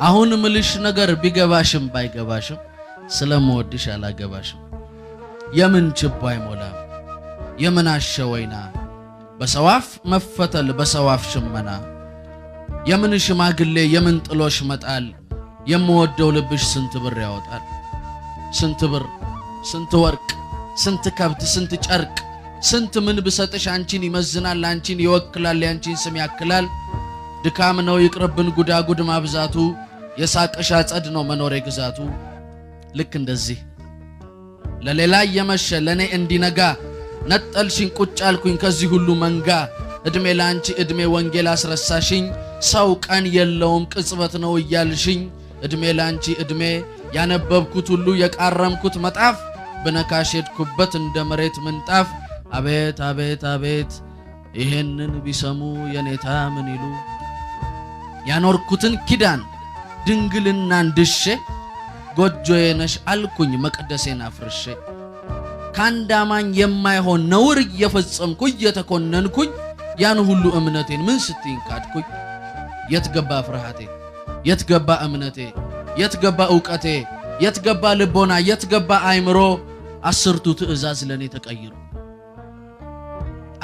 አሁን ምልሽ ነገር ቢገባሽም ባይገባሽም ስለምወድሽ አላገባሽም የምን ችቦ አይሞላም የምን አሸወይና በሰዋፍ መፈተል በሰዋፍ ሽመና የምን ሽማግሌ የምን ጥሎሽ መጣል የምወደው ልብሽ ስንት ብር ያወጣል ስንት ብር ስንት ወርቅ ስንት ከብት ስንት ጨርቅ ስንት ምን ብሰጥሽ አንቺን ይመዝናል አንቺን ይወክላል ያንቺን ስም ያክላል ድካም ነው ይቅርብን ጉዳጉድ ማብዛቱ የሳቅሽ አጸድ ነው መኖሬ ግዛቱ ልክ እንደዚህ ለሌላ የመሸ ለኔ እንዲነጋ ነጠልሽኝ ቁጭ አልኩኝ ከዚህ ሁሉ መንጋ እድሜ ላንቺ እድሜ ወንጌል አስረሳሽኝ ሰው ቀን የለውም ቅጽበት ነው እያልሽኝ እድሜ ላንቺ እድሜ ያነበብኩት ሁሉ የቃረምኩት መጣፍ በነካሽ ሄድኩበት እንደ መሬት ምንጣፍ አቤት አቤት አቤት ይሄንን ቢሰሙ የኔታ ምን ይሉ ያኖርኩትን ኪዳን ድንግልና እንድሼ ጎጆዬ ነሽ አልኩኝ መቅደሴን አፍርሼ ካንዳማኝ የማይሆን ነውር እየፈጸምኩ እየተኮነንኩኝ ያን ሁሉ እምነቴን ምን ስትይን ካድኩኝ የት ገባ ፍርሃቴ የት ገባ እምነቴ የት ገባ ዕውቀቴ የት ገባ ልቦና የት ገባ አይምሮ አስርቱ ትእዛዝ ለኔ ተቀይሮ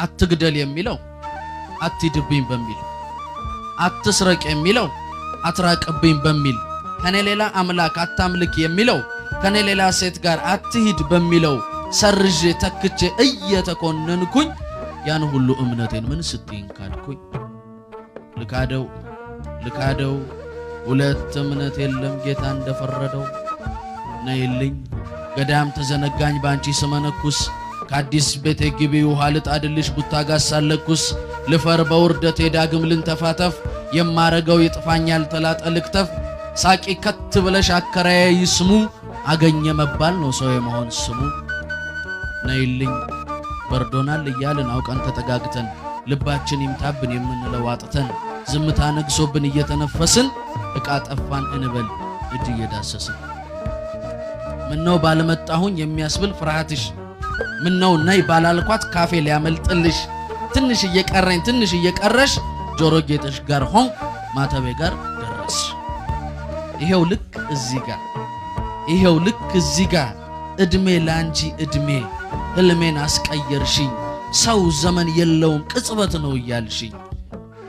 አትግደል የሚለው አትድብኝ በሚል አትስረቅ የሚለው አትራቅብኝ በሚል ከኔ ሌላ አምላክ አታምልክ የሚለው ከኔ ሌላ ሴት ጋር አትሂድ በሚለው ሰርዤ ተክቼ እየተኮነንኩኝ ያን ሁሉ እምነቴን ምን ስትይን ካድኩኝ ልካደው ሁለት እምነት የለም ጌታ እንደፈረደው ነይልኝ ገዳም ተዘነጋኝ ባንቺ ስመነኩስ ከአዲስ ቤቴ ግቢ ውሃ ልጣድልሽ ቡታጋስ ሳለኩስ ልፈር በውርደቴ ዳግም ልንተፋተፍ የማረገው ይጥፋኛል ተላጠ ልክተፍ ሳቂ ከት ብለሽ አከራዬ ይስሙ አገኘ መባል ነው ሰው የመሆን ስሙ ነይልኝ በርዶናል እያልን አውቀን ተጠጋግተን ልባችን ይምታብን የምንለው አጥተን ዝምታ ነግሶብን እየተነፈስን ዕቃ ጠፋን እንበል እጅ እየዳሰስን ምነው ባለመጣሁኝ የሚያስብል ፍርሃትሽ ምነው ነይ ባላልኳት ካፌ ሊያመልጥልሽ ትንሽ እየቀረሽ ጆሮ ጌጥሽ ጋር ሆን ማተቤ ጋር ደረስ ይሄው ልክ እዚህ ጋር እድሜ ላንቺ እድሜ ህልሜን አስቀየርሽኝ ሰው ዘመን የለውም ቅጽበት ነው እያልሽኝ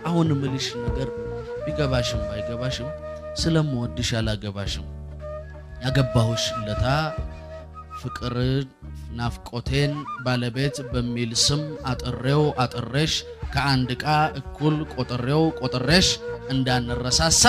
አሁን ምልሽ ነገር ቢገባሽም ባይገባሽም ስለምወድሽ አላገባሽም ያገባሁሽ ለታ ፍቅር ናፍቆቴን ባለቤት በሚል ስም አጥሬሽ ከአንድ ቃ እኩል ቆጥሬሽ እንዳንረሳሳ